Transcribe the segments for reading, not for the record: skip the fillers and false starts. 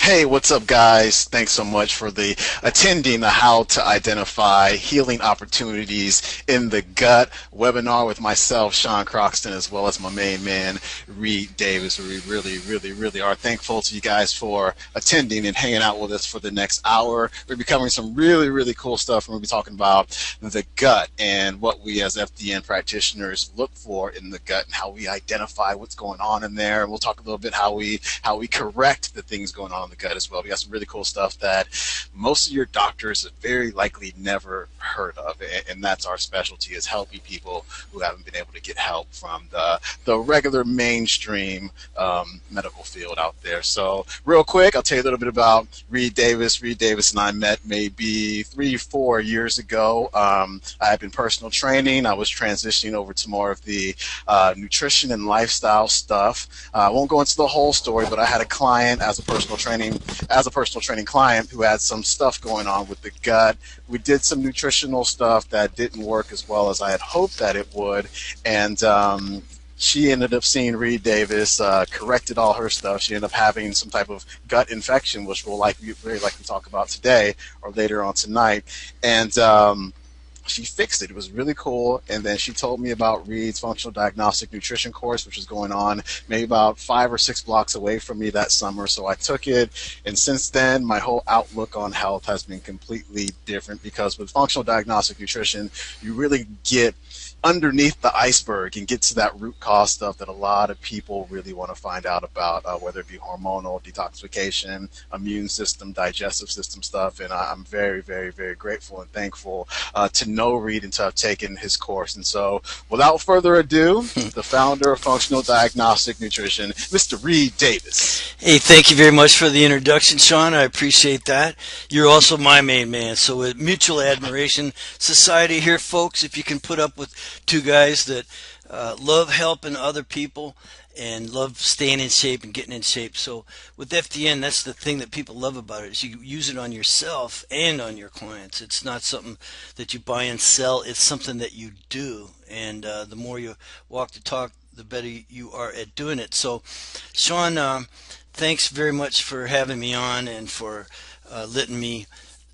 Hey, what's up, guys? Thanks so much for the attending the How to Identify Healing Opportunities in the Gut webinar with myself, Sean Croxton, as well as my main man, Reed Davis. We really are thankful to you guys for attending and hanging out with us for the next hour. We'll be covering some really cool stuff. We'll be talking about the gut and what we as FDN practitioners look for in the gut and how we identify what's going on in there. We'll talk a little bit how we correct the things going on in the gut as well. We got some really cool stuff that most of your doctors have very likely never heard of, and that's our specialty, is helping people who haven't been able to get help from the regular mainstream medical field out there. So real quick, I'll tell you a little bit about Reed Davis. Reed Davis and I met maybe 3-4 years ago. I had been personal training. I was transitioning over to more of the nutrition and lifestyle stuff. I won't go into the whole story, but I had a client as a personal training client who had some stuff going on with the gut. We did some nutritional stuff that didn't work as well as I had hoped that it would, and she ended up seeing Reed Davis, corrected all her stuff. She ended up having some type of gut infection, which we'll very likely talk about today or later on tonight, and she fixed it. It was really cool. And then she told me about Reed's Functional Diagnostic Nutrition course, which was going on maybe about 5 or 6 blocks away from me that summer. So I took it. And since then, my whole outlook on health has been completely different, because with Functional Diagnostic Nutrition, you really get underneath the iceberg and get to that root cause stuff that a lot of people really want to find out about, whether it be hormonal, detoxification, immune system, digestive system stuff. And I'm very grateful and thankful to know Reed and to have taken his course. And so without further ado, the founder of Functional Diagnostic Nutrition, Mr. Reed Davis. Hey, thank you very much for the introduction, Sean. I appreciate that. You're also my main man. So with Mutual Admiration Society here, folks, if you can put up with two guys that love helping other people and love staying in shape and getting in shape. So with FDN, that's the thing that people love about it, is you use it on yourself and on your clients. It's not something that you buy and sell. It's something that you do. And the more you walk the talk, the better you are at doing it. So, Sean, thanks very much for having me on and for letting me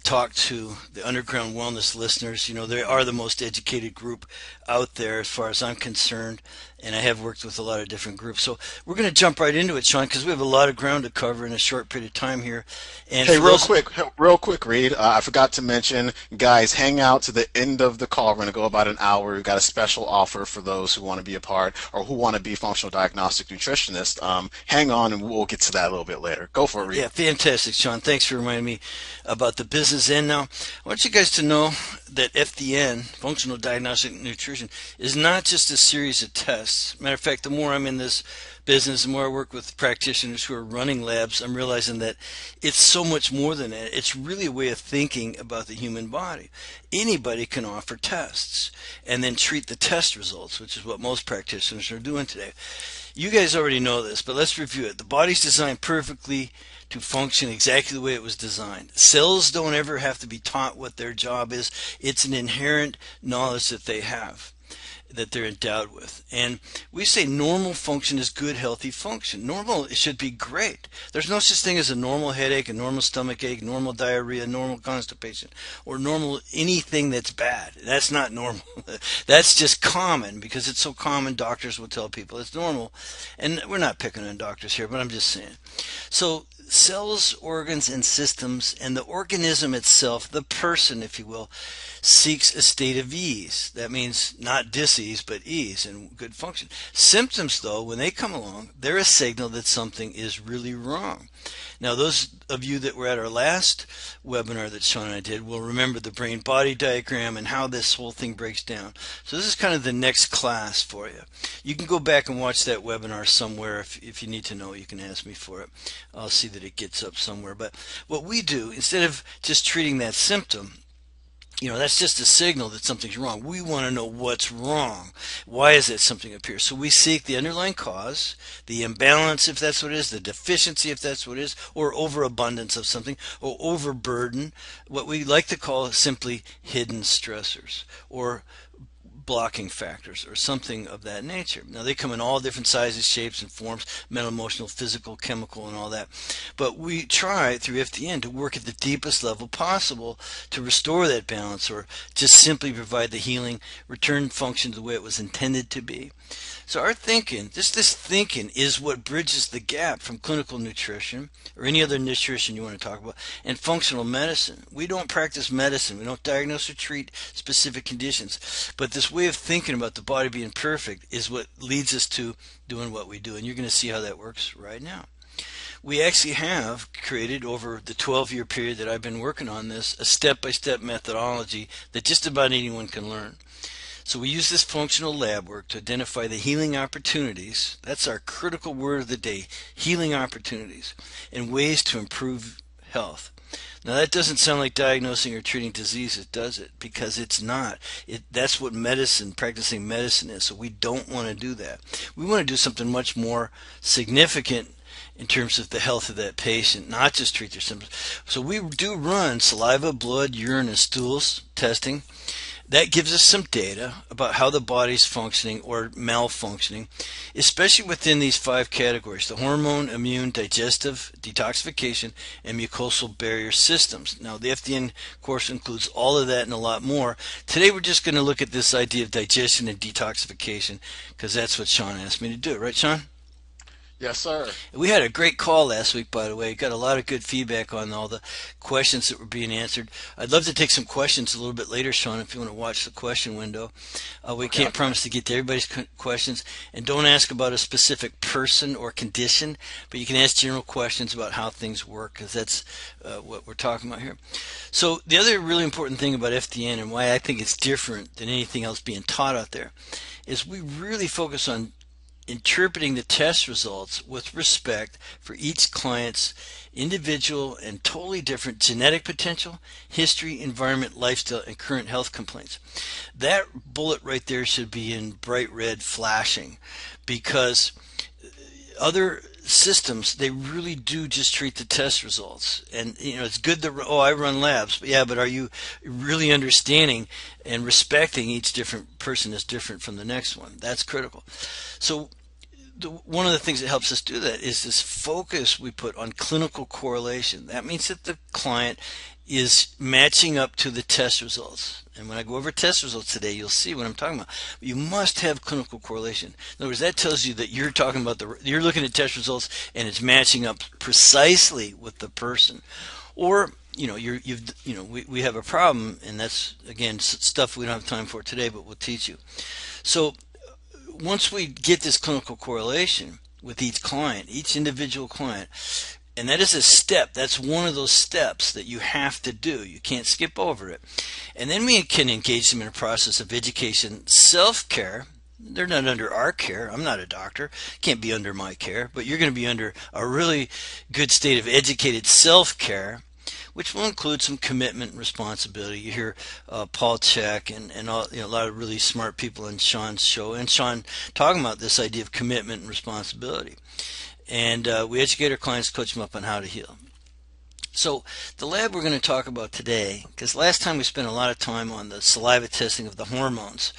talk to the Underground Wellness listeners. You know, they are the most educated group out there as far as I'm concerned, and I have worked with a lot of different groups. So we're going to jump right into it, Sean, because we have a lot of ground to cover in a short period of time here. And hey, real quick, Reed, I forgot to mention, guys, hang out to the end of the call. We're going to go about an hour. We've got a special offer for those who want to be a part or who want to be functional diagnostic nutritionists. Hang on, and we'll get to that a little bit later. Go for it, Reed. Yeah, fantastic, Sean. Thanks for reminding me about the business end. Now, I want you guys to know that FDN, Functional Diagnostic Nutrition, is not just a series of tests. Matter of fact, the more I'm in this business, the more I work with practitioners who are running labs, I'm realizing that it's so much more than that. It's really a way of thinking about the human body. Anybody can offer tests and then treat the test results, which is what most practitioners are doing today. You guys already know this, but let's review it. The body's designed perfectly to function exactly the way it was designed. Cells don't ever have to be taught what their job is. It's an inherent knowledge that they have, that they're endowed with. And we say normal function is good, healthy function. Normal, it should be great. There's no such thing as a normal headache, a normal stomach ache, normal diarrhea, normal constipation, or normal anything that's bad. That's not normal. That's just common. Because it's so common, doctors will tell people it's normal. And we're not picking on doctors here, but I'm just saying. So cells, organs, and systems, and the organism itself, the person, if you will, seeks a state of ease. That means not dis-ease, but ease and good function. Symptoms, though, when they come along, they're a signal that something is really wrong. Now, those of you that were at our last webinar that Sean and I did will remember the brain-body diagram and how this whole thing breaks down. So this is kind of the next class for you. You can go back and watch that webinar somewhere. If you need to know, you can ask me for it. I'll see that it gets up somewhere. But what we do, instead of just treating that symptom, you know, that's just a signal that something's wrong. We want to know what's wrong. Why is it something appears? So we seek the underlying cause, the imbalance, if that's what it is, the deficiency, if that's what it is, or overabundance of something, or overburden, what we like to call simply hidden stressors, or blocking factors or something of that nature. Now, they come in all different sizes, shapes, and forms, mental, emotional, physical, chemical, and all that. But we try through FDN to work at the deepest level possible to restore that balance, or just simply provide the healing, return function to the way it was intended to be. So our thinking, just this thinking, is what bridges the gap from clinical nutrition or any other nutrition you want to talk about and functional medicine. We don't practice medicine. We don't diagnose or treat specific conditions. But this way of thinking about the body being perfect is what leads us to doing what we do. And you're going to see how that works right now. We actually have created, over the 12-year period that I've been working on this, a step-by-step methodology that just about anyone can learn. So we use this functional lab work to identify the healing opportunities. That's our critical word of the day, healing opportunities, and ways to improve health. Now, that doesn't sound like diagnosing or treating diseases, does it? Because it's not. That's what medicine, practicing medicine is. So we don't want to do that. We want to do something much more significant in terms of the health of that patient, not just treat their symptoms. So we do run saliva, blood, urine, and stools testing. That gives us some data about how the body's functioning or malfunctioning, especially within these 5 categories: the hormone, immune, digestive, detoxification, and mucosal barrier systems. Now, the FDN course includes all of that and a lot more. Today, we're just going to look at this idea of digestion and detoxification, because that's what Sean asked me to do. Right, Sean? Yes, sir. We had a great call last week, by the way. Got a lot of good feedback on all the questions that were being answered. I'd love to take some questions a little bit later, Sean, if you want to watch the question window. We can't promise to get to everybody's questions. And don't ask about a specific person or condition, but you can ask general questions about how things work, because that's what we're talking about here. So the other really important thing about FDN, and why I think it's different than anything else being taught out there, is we really focus on interpreting the test results with respect for each client's individual and totally different genetic potential, history, environment, lifestyle, and current health complaints. That bullet right there should be in bright red flashing, because other systems, they really do just treat the test results. And it's good that, I run labs, but are you really understanding and respecting each different person is different from the next one? That's critical. So one of the things that helps us do that is this focus we put on clinical correlation. That means that the client is matching up to the test results. And when I go over test results today, you'll see what I'm talking about. You must have clinical correlation. In other words, that tells you that you're talking about you're looking at test results and it's matching up precisely with the person. Or we have a problem, and that's, again, stuff we don't have time for today, but we'll teach you. So once we get this clinical correlation with each client, each individual client, and that is a step, that's one of those steps that you have to do. You can't skip over it. And then we can engage them in a process of education, self-care. They're not under our care. I'm not a doctor. Can't be under my care. But you're going to be under a really good state of educated self-care, which will include some commitment and responsibility. You hear Paul Chek and all, a lot of really smart people in Sean's show, and Sean talking about this idea of commitment and responsibility. And we educate our clients, coach them up on how to heal. So the lab we're going to talk about today, because last time we spent a lot of time on the saliva testing of the hormones,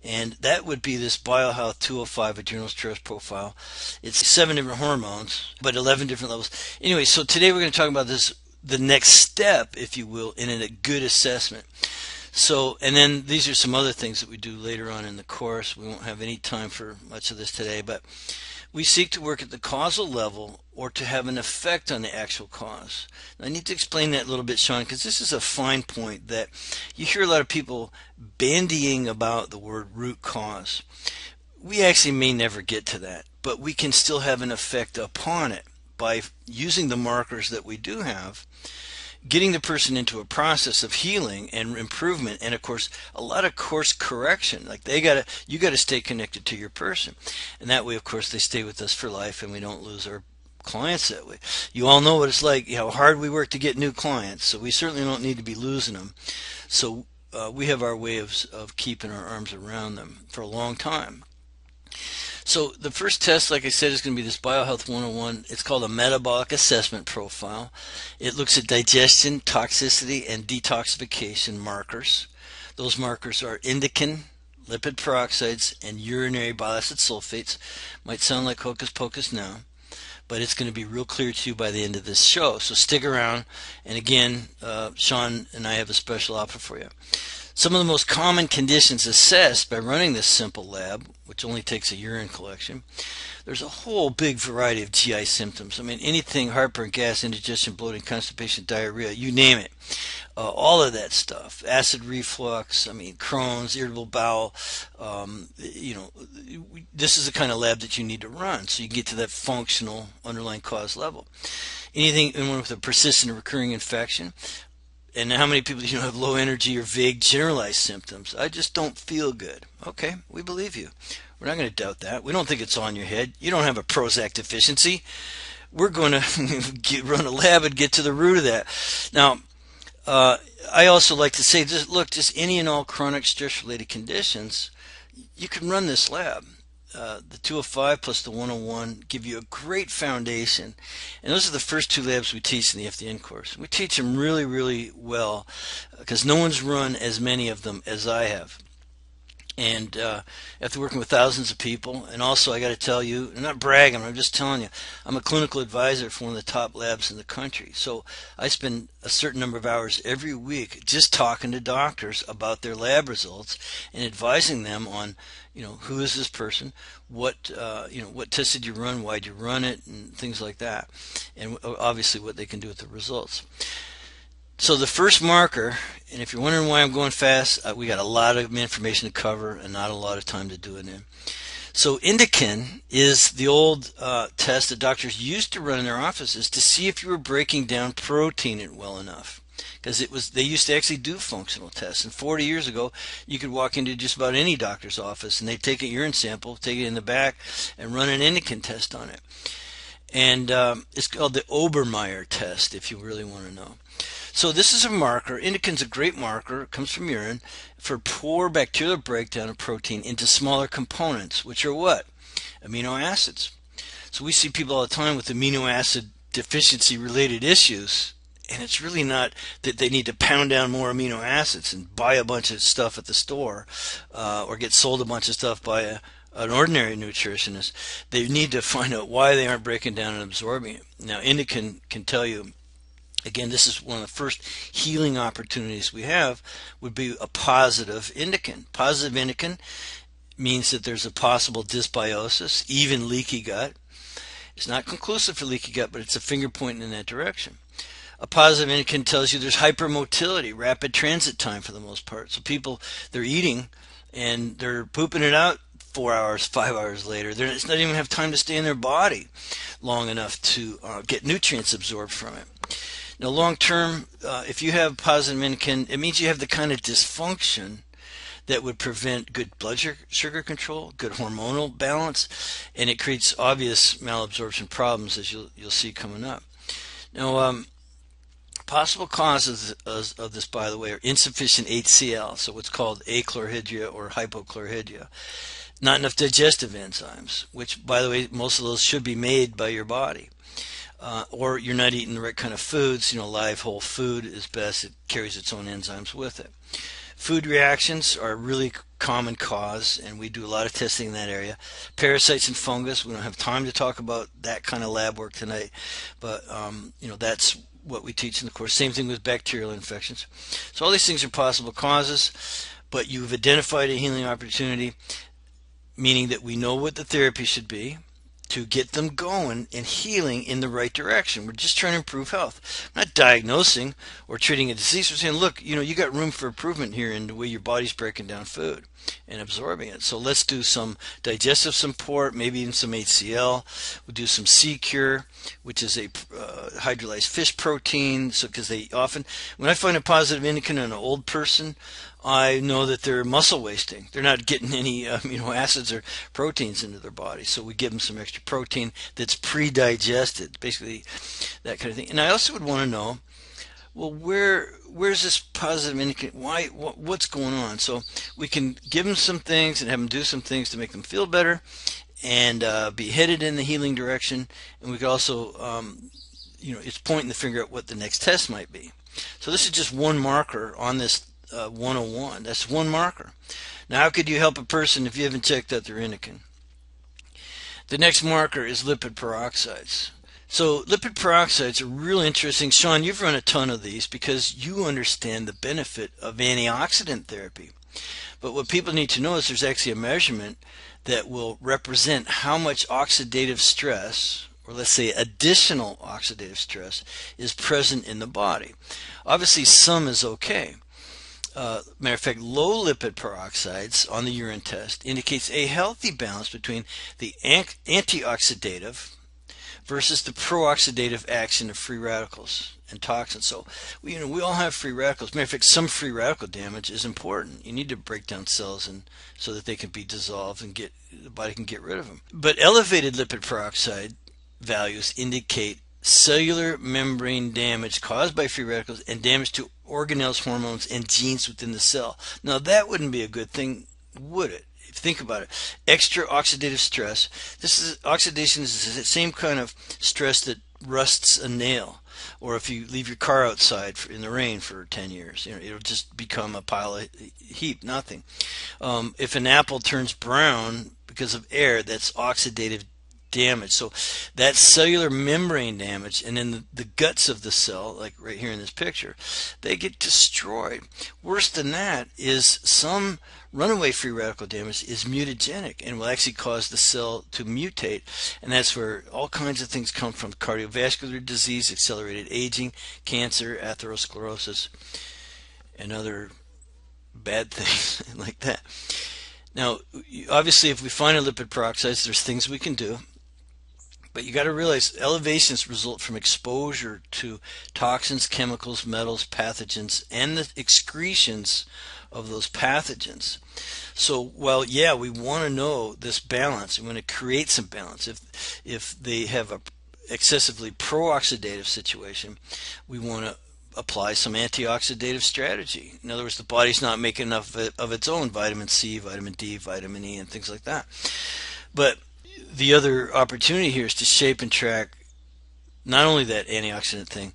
and that would be this BioHealth 205 adrenal stress profile. It's 7 different hormones, but 11 different levels. Anyway, so today we're going to talk about this, the next step, if you will, in a good assessment. So, and then these are some other things that we do later on in the course. We won't have any time for much of this today, but we seek to work at the causal level or to have an effect on the actual cause. Now, I need to explain that a little bit, Sean, because this is a fine point that you hear a lot of people bandying about the word root cause. We actually may never get to that, but we can still have an effect upon it by using the markers that we do have, getting the person into a process of healing and improvement, and of course a lot of course correction. Like you gotta stay connected to your person, and that way of course they stay with us for life and we don't lose our clients that way. You all know what it's like, how hard we work to get new clients, so we certainly don't need to be losing them. So we have our way of keeping our arms around them for a long time. So the first test, like I said, is going to be this BioHealth 101. It's called a metabolic assessment profile. It looks at digestion, toxicity, and detoxification markers. Those markers are indican, lipid peroxides, and urinary bile acid sulfates. Might sound like hocus pocus now, but it's going to be real clear to you by the end of this show. So stick around, and again, Sean and I have a special offer for you. Some of the most common conditions assessed by running this simple lab, which only takes a urine collection, there's a whole big variety of GI symptoms. I mean, anything, heartburn, gas, indigestion, bloating, constipation, diarrhea, you name it. All of that stuff, acid reflux, I mean, Crohn's, irritable bowel, this is the kind of lab that you need to run so you can get to that functional underlying cause level. Anything with a persistent or recurring infection, and how many people have low energy or vague generalized symptoms? I just don't feel good. Okay, we believe you. We're not going to doubt that. We don't think it's on your head. You don't have a Prozac deficiency. We're going to run a lab and get to the root of that. Now, I also like to say, just any and all chronic stress-related conditions, you can run this lab. The 205 plus the 101 give you a great foundation. And those are the first two labs we teach in the FDN course. We teach them really, really well because no one's run as many of them as I have. And after working with thousands of people, and also I got to tell you, I'm not bragging, I'm just telling you, I'm a clinical advisor for one of the top labs in the country. So I spend a certain number of hours every week just talking to doctors about their lab results and advising them on, who is this person, what test did you run, why'd you run it, and things like that, and obviously what they can do with the results. So the first marker, and if you're wondering why I'm going fast, we got a lot of information to cover and not a lot of time to do it in. So Indican is the old test that doctors used to run in their offices to see if you were breaking down protein well enough. Because they used to actually do functional tests. And 40 years ago, you could walk into just about any doctor's office and they'd take a urine sample, take it in the back, and run an Indican test on it. And it's called the Obermeyer test, if you really want to know. So this is a marker. Indican's a great marker. It comes from urine for poor bacterial breakdown of protein into smaller components, which are what? Amino acids. So we see people all the time with amino acid deficiency related issues, and it's really not that they need to pound down more amino acids and buy a bunch of stuff at the store or get sold a bunch of stuff by an ordinary nutritionist. They need to find out why they aren't breaking down and absorbing it. Now, Indican can tell you, again, this is one of the first healing opportunities we have, would be a positive Indican. Positive Indican means that there's a possible dysbiosis, even leaky gut. It's not conclusive for leaky gut, but it's a finger pointing in that direction. A positive Indican tells you there's hypermotility, rapid transit time for the most part. So people, they're eating and they're pooping it out 4 hours, 5 hours later. It's not even have time to stay in their body long enough to get nutrients absorbed from it. Now, long term, if you have positive Indican, it means you have the kind of dysfunction that would prevent good blood sugar control, good hormonal balance, and it creates obvious malabsorption problems, as you'll see coming up. Now, possible causes of this, by the way, are insufficient HCl, so what's called achlorhydria or hypochlorhydria. Not enough digestive enzymes, which, by the way, most of those should be made by your body. Or you're not eating the right kind of foods. Live whole food is best. It carries its own enzymes with it. Food reactions are a really common cause, and we do a lot of testing in that area. Parasites and fungus, we don't have time to talk about that kind of lab work tonight, but that's what we teach in the course. Same thing with bacterial infections. So all these things are possible causes, but you've identified a healing opportunity, meaning that we know what the therapy should be to get them going and healing in the right direction. We're just trying to improve health. We're not diagnosing or treating a disease. We're saying, look, you got room for improvement here in the way your body's breaking down food and absorbing it. So let's do some digestive support, maybe even some HCl. We'll do some C-Cure, which is a hydrolyzed fish protein. So because they often, when I find a positive Indican in an old person, I know that they're muscle wasting. They're not getting any amino acids or proteins into their body. So we give them some extra protein that's pre-digested, basically that kind of thing. And I also would want to know, well, where's this positive Indican? What's going on? So we can give them some things and have them do some things to make them feel better and be headed in the healing direction. And we could also, it's pointing the finger at what the next test might be. So this is just one marker on this 101. That's one marker. Now, how could you help a person if you haven't checked out their Indokin? The next marker is lipid peroxides. So lipid peroxides are really interesting. Sean, you've run a ton of these because you understand the benefit of antioxidant therapy. But what people need to know is there's actually a measurement that will represent how much oxidative stress, or let's say additional oxidative stress, is present in the body. Obviously, some is okay. Matter of fact, low lipid peroxides on the urine test indicates a healthy balance between the antioxidative versus the pro-oxidative action of free radicals and toxins. So, we all have free radicals. Matter of fact, some free radical damage is important. You need to break down cells so that they can be dissolved and the body can get rid of them. But elevated lipid peroxide values indicate cellular membrane damage caused by free radicals and damage to organelles, hormones, and genes within the cell. Now, that wouldn't be a good thing, would it? Think about it. Extra oxidative stress. Oxidation is the same kind of stress that rusts a nail, or if you leave your car outside in the rain for 10 years, it'll just become a pile of heap, nothing. If an apple turns brown because of air, that's oxidative damage. So that's cellular membrane damage, and then the guts of the cell, like right here in this picture, they get destroyed. Worse than that is some runaway free radical damage is mutagenic and will actually cause the cell to mutate, and that's where all kinds of things come from: cardiovascular disease, accelerated aging, cancer, atherosclerosis, and other bad things like that. Now, obviously, if we find a lipid peroxides, there's things we can do. But you got to realize elevations result from exposure to toxins, chemicals, metals, pathogens, and the excretions of those pathogens. So while, yeah, we want to know this balance, we want to create some balance. If they have a excessively pro-oxidative situation, we want to apply some antioxidative strategy. In other words, the body's not making enough of its own vitamin C, vitamin D, vitamin E, and things like that. But the other opportunity here is to shape and track not only that antioxidant thing,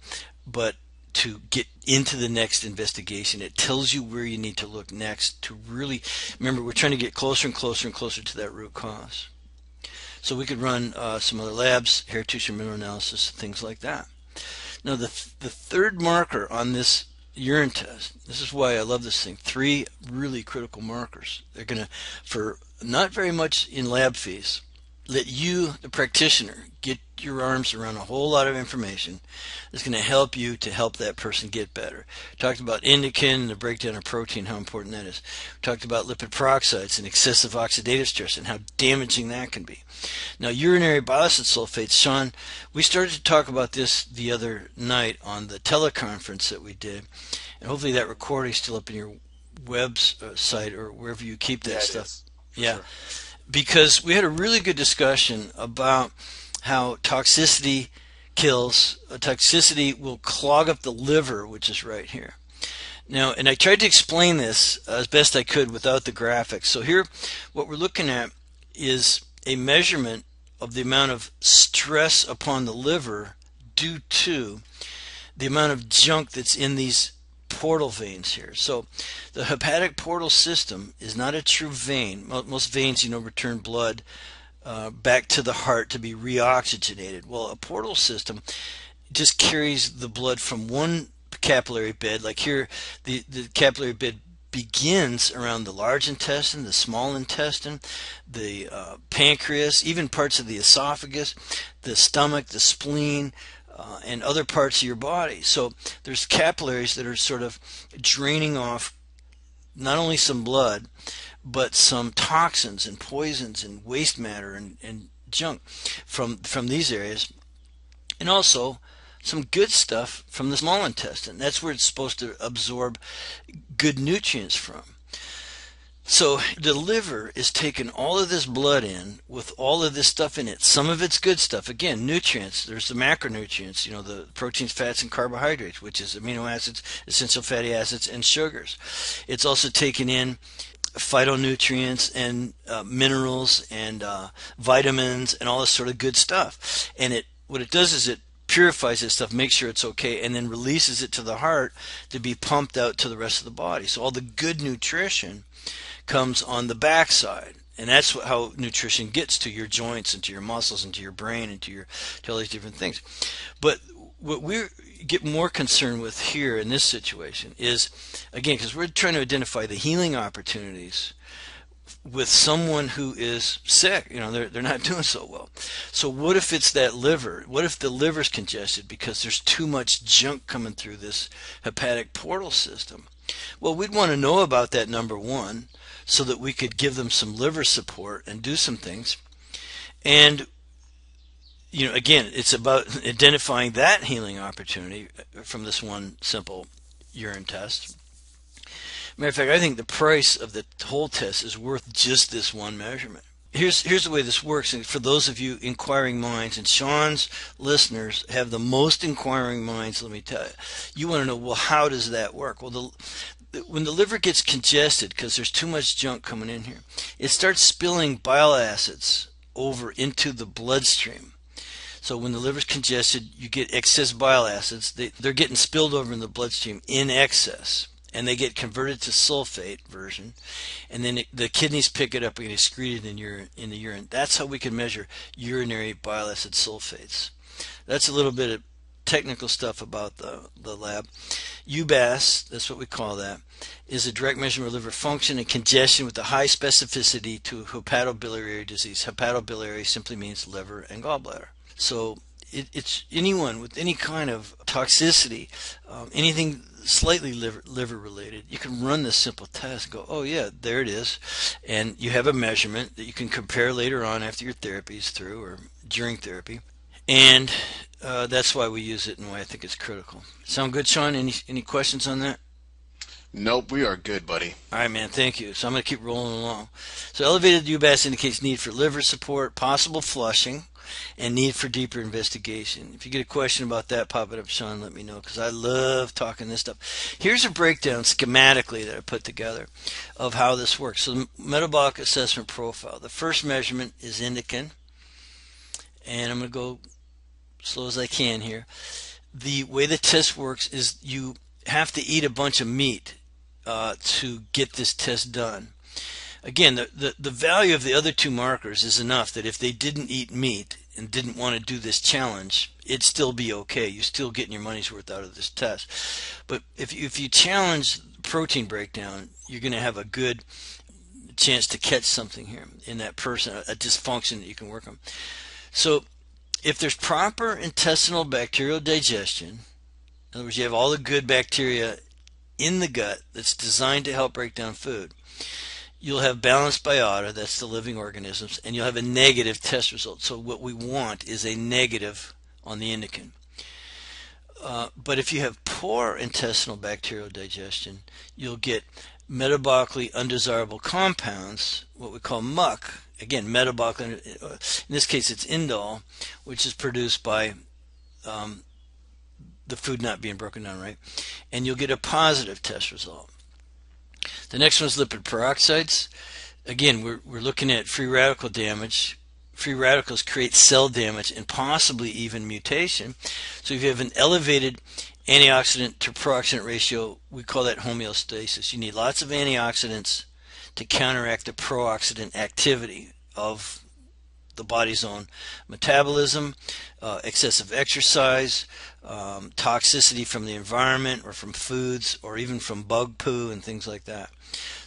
but to get into the next investigation. It tells you where you need to look next to really, remember, we're trying to get closer and closer and closer to that root cause. So we could run some other labs, hair tissue mineral analysis, things like that. Now the third marker on this urine test, this is why I love this thing, 3 really critical markers. They're going to, for not very much in lab fees, let you, the practitioner, get your arms around a whole lot of information that's going to help you to help that person get better. We talked about Indokin and the breakdown of protein, how important that is. We talked about lipid peroxides and excessive oxidative stress and how damaging that can be. Now, urinary bile acid sulfates, Sean, we started to talk about this the other night on the teleconference that we did, and hopefully that recording is still up in your website or wherever you keep that stuff. Yeah. Sure. Because we had a really good discussion about how toxicity kills. Toxicity will clog up the liver, which is right here. Now, and I tried to explain this as best I could without the graphics. So here, what we're looking at is a measurement of the amount of stress upon the liver due to the amount of junk that's in these portal veins here. So the hepatic portal system is not a true vein. Most veins, return blood back to the heart to be reoxygenated. Well, a portal system just carries the blood from one capillary bed. Like here, the capillary bed begins around the large intestine, the small intestine, the pancreas, even parts of the esophagus, the stomach, the spleen, and other parts of your body. So there's capillaries that are sort of draining off not only some blood, but some toxins and poisons and waste matter and junk from these areas, and also some good stuff from the small intestine. That's where it's supposed to absorb good nutrients from. So the liver is taking all of this blood in with all of this stuff in it. Some of it's good stuff. Again, nutrients. There's the macronutrients, the proteins, fats, and carbohydrates, which is amino acids, essential fatty acids, and sugars. It's also taking in phytonutrients and minerals and vitamins and all this sort of good stuff. And what it does is it purifies this stuff, makes sure it's okay, and then releases it to the heart to be pumped out to the rest of the body. So all the good nutrition comes on the backside. And that's how nutrition gets to your joints and to your muscles and to your brain and to all these different things. But what we get more concerned with here in this situation is, again, because we're trying to identify the healing opportunities with someone who is sick. They're not doing so well. So what if it's that liver? What if the liver's congested because there's too much junk coming through this hepatic portal system? Well, we'd want to know about that, number one, so that we could give them some liver support and do some things. And again, it's about identifying that healing opportunity from this one simple urine test. Matter of fact, I think the price of the whole test is worth just this one measurement. Here's the way this works, and for those of you inquiring minds, and Sean's listeners have the most inquiring minds, let me tell you. You want to know, well, how does that work? Well, when the liver gets congested because there's too much junk coming in here, it starts spilling bile acids over into the bloodstream. So when the liver's congested, you get excess bile acids. They're getting spilled over in the bloodstream in excess, and they get converted to sulfate version, and then the kidneys pick it up and get excreted in the urine. That's how we can measure urinary bile acid sulfates. That's a little bit of technical stuff about the lab. UBAS, that's what we call that, is a direct measurement of liver function and congestion with a high specificity to hepatobiliary disease. Hepatobiliary simply means liver and gallbladder. So it's anyone with any kind of toxicity, anything slightly liver related, you can run this simple test and go, oh yeah, there it is. And you have a measurement that you can compare later on after your therapy is through or during therapy. And that's why we use it and why I think it's critical. Sound good, Sean? Any questions on that? Nope, we are good, buddy. All right, man, thank you. So I'm going to keep rolling along. So elevated UBAS indicates need for liver support, possible flushing, and need for deeper investigation. If you get a question about that, pop it up, Sean, let me know, because I love talking this stuff. Here's a breakdown schematically that I put together of how this works. So metabolic assessment profile. The first measurement is indican, and I'm going to go slow as I can here. The way the test works is you have to eat a bunch of meat to get this test done. Again, the value of the other two markers is enough that if they didn't eat meat and didn't want to do this challenge, it'd still be okay. You're still getting your money's worth out of this test. But if you challenge protein breakdown, you're going to have a good chance to catch something here in that person, a dysfunction that you can work on. So if there's proper intestinal bacterial digestion, in other words, you have all the good bacteria in the gut that's designed to help break down food, you'll have balanced biota, that's the living organisms, and you'll have a negative test result. So what we want is a negative on the indican. But if you have poor intestinal bacterial digestion, you'll get metabolically undesirable compounds, what we call MUC. Again, metabolic, in this case it's indole, which is produced by the food not being broken down right, and you'll get a positive test result. The next one is lipid peroxides. Again, we're looking at free radical damage. Free radicals create cell damage and possibly even mutation. So if you have an elevated antioxidant to peroxidant ratio, we call that homeostasis. You need lots of antioxidants to counteract the pro-oxidant activity of the body's own metabolism, excessive exercise, toxicity from the environment or from foods or even from bug poo and things like that.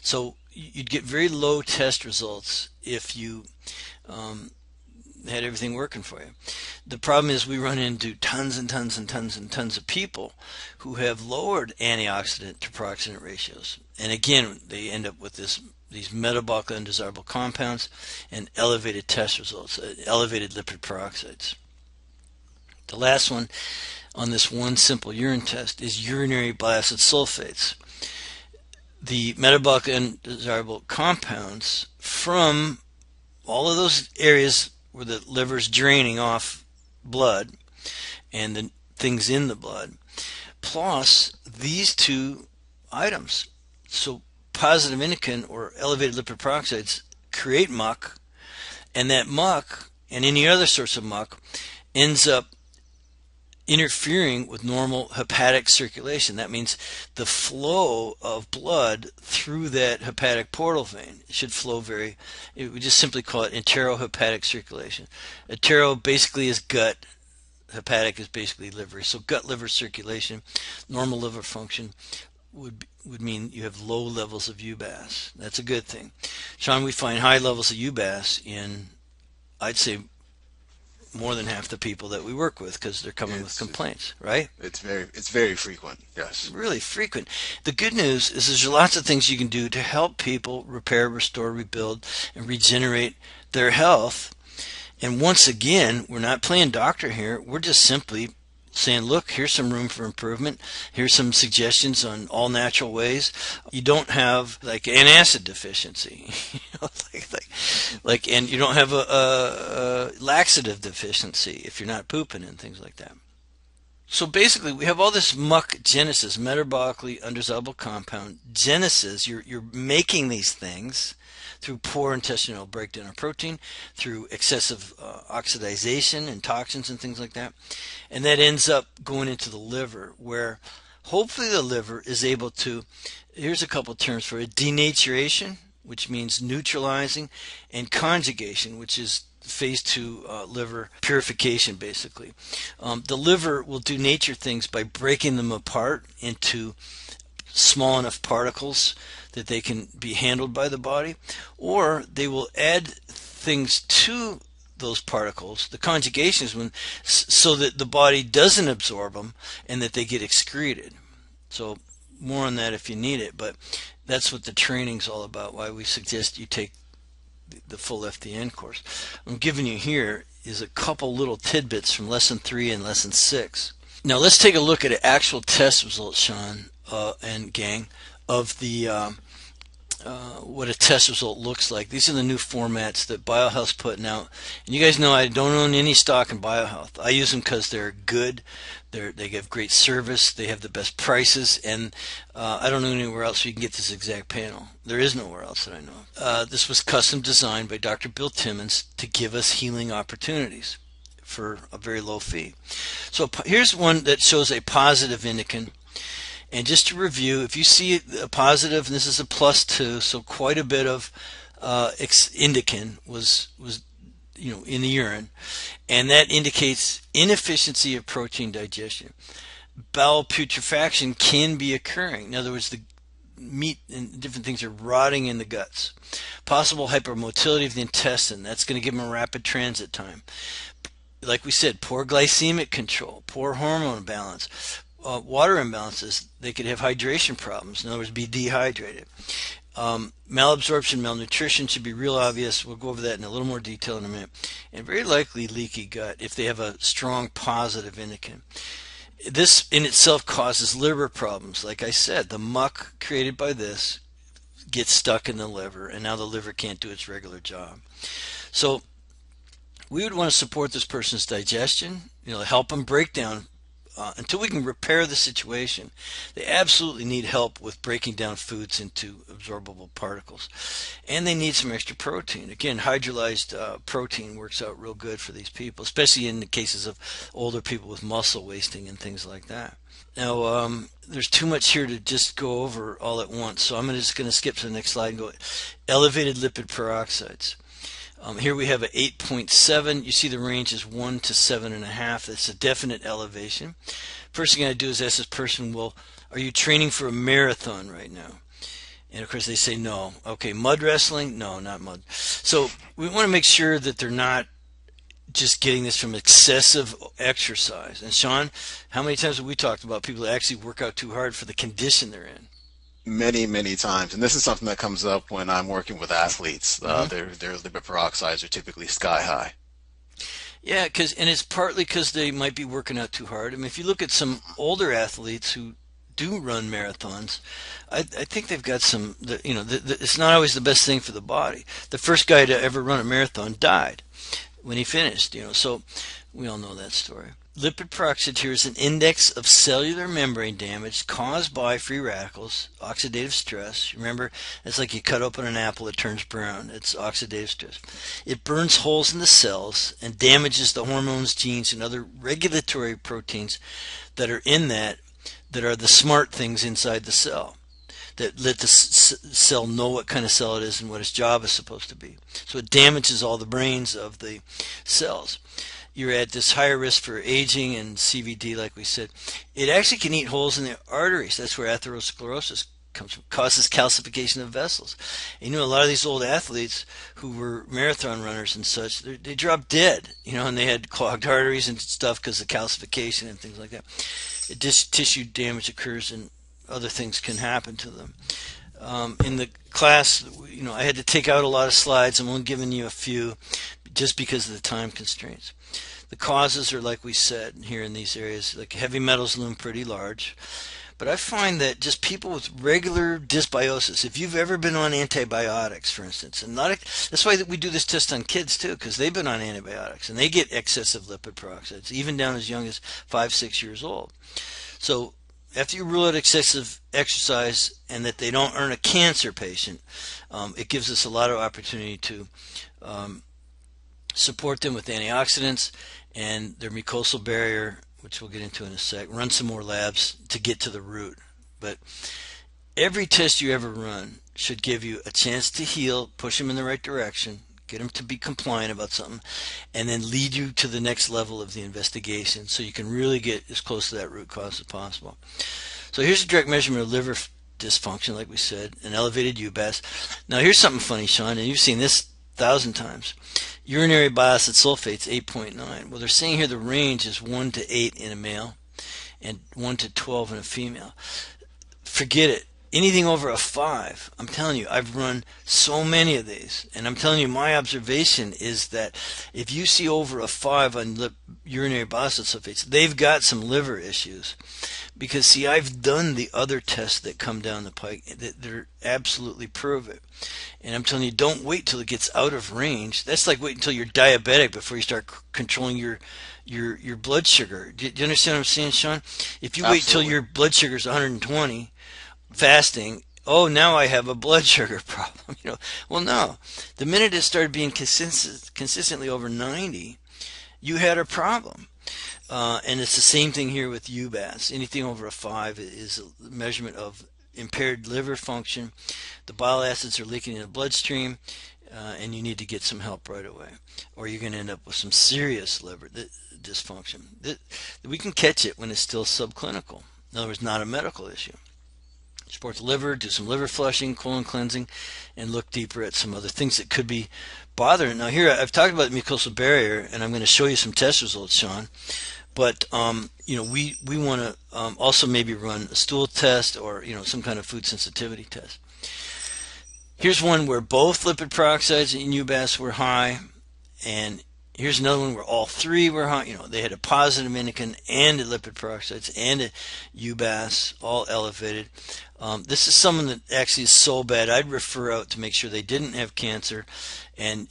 So you'd get very low test results if you had everything working for you. The problem is we run into tons and tons and tons and tons of people who have lowered antioxidant to peroxidant ratios. And again, they end up with these metabolically undesirable compounds and elevated test results, elevated lipid peroxides. The last one on this one simple urine test is urinary bile acid sulfates. The metabolically undesirable compounds from all of those areas where the liver's draining off blood and the things in the blood, plus these two items. So positive indican or elevated lipid peroxides create muck, and that muck and any other source of muck ends up interfering with normal hepatic circulation. That means the flow of blood through that hepatic portal vein should flow we just simply call it enterohepatic circulation. Entero basically is gut, hepatic is basically liver. So gut liver circulation, normal liver function would mean you have low levels of UBAS. That's a good thing. Sean, we find high levels of UBAS in, I'd say, more than half the people that we work with, because they're coming with complaints, right? It's very frequent, yes. Really frequent. The good news is there's lots of things you can do to help people repair, restore, rebuild, and regenerate their health. And once again, we're not playing doctor here. We're just simply saying, look, here's some room for improvement. Here's some suggestions on all natural ways. You don't have like an acid deficiency, and you don't have a laxative deficiency if you're not pooping and things like that. So basically, we have all this muck genesis, metabolically undesirable compound genesis. You're making these things through poor intestinal breakdown of protein, through excessive oxidization and toxins and things like that. And that ends up going into the liver, where hopefully the liver is able to, here's a couple terms for it, denaturation, which means neutralizing, and conjugation, which is phase 2 liver purification, basically. The liver will do nature things by breaking them apart into small enough particles that they can be handled by the body, or they will add things to those particles. The conjugation is so that the body doesn't absorb them and that they get excreted. So more on that if you need it, but that's what the training's all about, why we suggest you take the full FDN course. I'm giving you here is a couple little tidbits from lesson 3 and lesson 6. Now let's take a look at actual test results, Sean and gang, of the what a test result looks like. These are the new formats that BioHealth's putting out. And you guys know I don't own any stock in BioHealth. I use them because they're good. They give great service. They have the best prices. And I don't know anywhere else you can get this exact panel. There is nowhere else that I know of. This was custom designed by Dr. Bill Timmons to give us healing opportunities for a very low fee. So here's one that shows a positive indican. And just to review, if you see a positive, and this is a +2, so quite a bit of indican was in the urine, and that indicates inefficiency of protein digestion. Bowel putrefaction can be occurring. In other words, the meat and different things are rotting in the guts. Possible hypermotility of the intestine. That's going to give them a rapid transit time. Like we said, poor glycemic control, poor hormone balance. Water imbalances, they could have hydration problems. In other words, be dehydrated. Malabsorption, malnutrition should be real obvious. We'll go over that in a little more detail in a minute. And very likely leaky gut if they have a strong positive indican. This in itself causes liver problems. Like I said, the muck created by this gets stuck in the liver, and now the liver can't do its regular job. So we would want to support this person's digestion, help them break down until we can repair the situation. They absolutely need help with breaking down foods into absorbable particles. And they need some extra protein. Again, hydrolyzed protein works out real good for these people, especially in the cases of older people with muscle wasting and things like that. Now, there's too much here to just go over all at once, so I'm just going to skip to the next slide and go elevated lipid peroxides. Here we have an 8.7. You see the range is 1 to 7.5. That's a definite elevation. First thing I do is ask this person, well, are you training for a marathon right now? And of course they say no. Okay, mud wrestling? No, not mud. So we want to make sure that they're not just getting this from excessive exercise. And Sean, how many times have we talked about people that actually work out too hard for the condition they're in? Many times, and this is something that comes up when I'm working with athletes. Their lipid peroxides are typically sky high. Yeah, and it's partly because they might be working out too hard. I mean, if you look at some older athletes who do run marathons, I think they've got some. It's not always the best thing for the body. The first guy to ever run a marathon died when he finished. So we all know that story. Lipid peroxide here is an index of cellular membrane damage caused by free radicals, oxidative stress. Remember, it's like you cut open an apple, it turns brown. It's oxidative stress. It burns holes in the cells and damages the hormones, genes, and other regulatory proteins that are in that are the smart things inside the cell that let the cell know what kind of cell it is and what its job is supposed to be. So it damages all the brains of the cells. You're at this higher risk for aging and CVD, like we said. It actually can eat holes in the arteries. That's where atherosclerosis comes from, causes calcification of vessels. And, a lot of these old athletes who were marathon runners and such, they dropped dead, and they had clogged arteries and stuff because of calcification and things like that. Tissue damage occurs and other things can happen to them. In the class, I had to take out a lot of slides. I'm only giving you a few just because of the time constraints. The causes are, like we said, here in these areas, like heavy metals loom pretty large. But I find that just people with regular dysbiosis, if you've ever been on antibiotics, for instance, and that's why we do this test on kids too, because they've been on antibiotics and they get excessive lipid peroxides, even down as young as 5-6 years old. So after you rule out excessive exercise and that they don't earn a cancer patient, it gives us a lot of opportunity to support them with antioxidants and their mucosal barrier, which we'll get into in a sec. Run some more labs to get to the root. But every test you ever run should give you a chance to heal, push them in the right direction, get them to be compliant about something, and then lead you to the next level of the investigation so you can really get as close to that root cause as possible. So here's a direct measurement of liver dysfunction, like we said, an elevated UBAS. Now here's something funny, Sean, and you've seen this 1,000 times. Urinary bile acid sulfate's 8.9. Well, they're saying here the range is 1 to 8 in a male and 1 to 12 in a female. Forget it. Anything over a 5, I'm telling you, I've run so many of these, and I'm telling you, my observation is that if you see over a 5 on urinary bile acid sulfates, they've got some liver issues. Because, see, I've done the other tests that come down the pike that absolutely prove it. And I'm telling you, don't wait till it gets out of range. That's like waiting until you're diabetic before you start controlling your blood sugar. Do you understand what I'm saying, Sean? If you wait till your blood sugar is 120, fasting, oh, now I have a blood sugar problem. Well, no. The minute it started being consistently over 90, you had a problem. And it's the same thing here with UBAS. Anything over a 5 is a measurement of impaired liver function. The bile acids are leaking in the bloodstream, and you need to get some help right away, or you're going to end up with some serious liver dysfunction. We can catch it when it's still subclinical. In other words, not a medical issue. Support the liver, do some liver flushing, colon cleansing, and look deeper at some other things that could be bothering. Now here, I've talked about the mucosal barrier, and I'm going to show you some test results, Sean. But we want to also maybe run a stool test or some kind of food sensitivity test. Here's one where both lipid peroxides and UBAS were high, and here's another one where all three were high. They had a positive indican and a lipid peroxides and a UBAS all elevated. This is someone that actually is so bad I'd refer out to make sure they didn't have cancer. And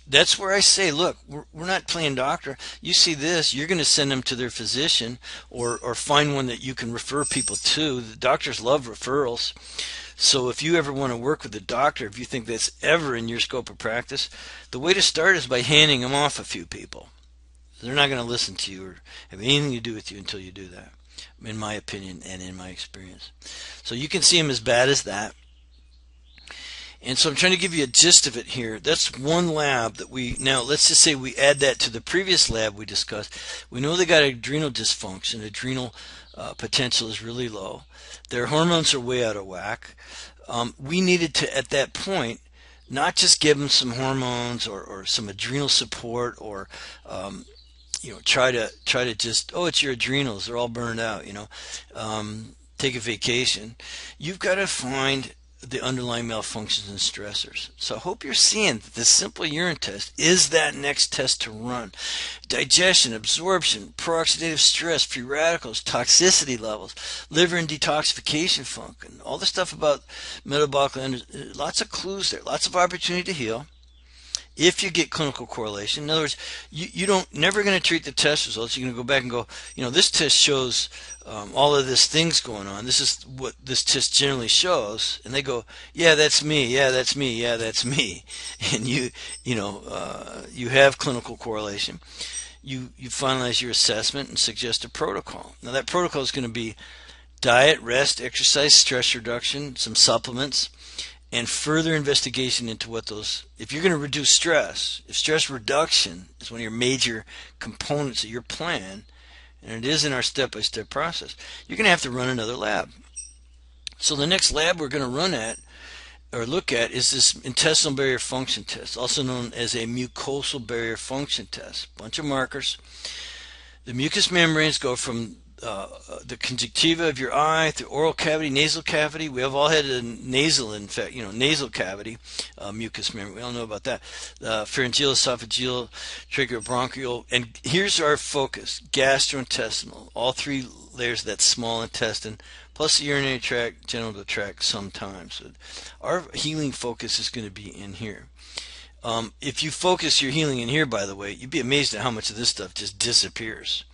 that's where I say, look, we're not playing doctor. You see this, you're going to send them to their physician or find one that you can refer people to. The doctors love referrals. So if you ever want to work with a doctor, if you think that's ever in your scope of practice, the way to start is by handing them off a few people. They're not going to listen to you or have anything to do with you until you do that, in my opinion and in my experience. So you can see them as bad as that. And so I'm trying to give you a gist of it here. That's one lab that now let's just say we add that to the previous lab we discussed. We know they got adrenal dysfunction. Adrenal potential is really low. Their hormones are way out of whack. We needed to, at that point, not just give them some hormones or some adrenal support or try to just, oh, it's your adrenals, they're all burned out, take a vacation. You've got to find the underlying malfunctions and stressors. So I hope you're seeing that the simple urine test is that next test to run. Digestion, absorption, peroxidative stress, free radicals, toxicity levels, liver and detoxification function, all the stuff about metabolic, lots of clues there, lots of opportunity to heal. if you get clinical correlation. In other words, you don't never going to treat the test results. You're going to go back and go, this test shows all of this things going on. This is what this test generally shows, and they go, yeah, that's me, yeah, that's me, yeah, that's me, and you have clinical correlation. You finalize your assessment and suggest a protocol. Now that protocol is going to be diet, rest, exercise, stress reduction, some supplements, and further investigation into what those, if you're going to reduce stress, if stress reduction is one of your major components of your plan, and it is in our step-by-step process, you're going to have to run another lab. So the next lab we're going to run at, or look at, is this intestinal barrier function test, also known as a mucosal barrier function test. Bunch of markers. The mucous membranes go from the conjunctiva of your eye, the oral cavity, nasal cavity. We have all had a nasal nasal cavity, mucous membrane. We all know about that. Pharyngeal, esophageal, tracheobronchial. And here's our focus: gastrointestinal. All three layers of that small intestine, plus the urinary tract, genital tract sometimes. So our healing focus is going to be in here. If you focus your healing in here, by the way, you'd be amazed at how much of this stuff just disappears.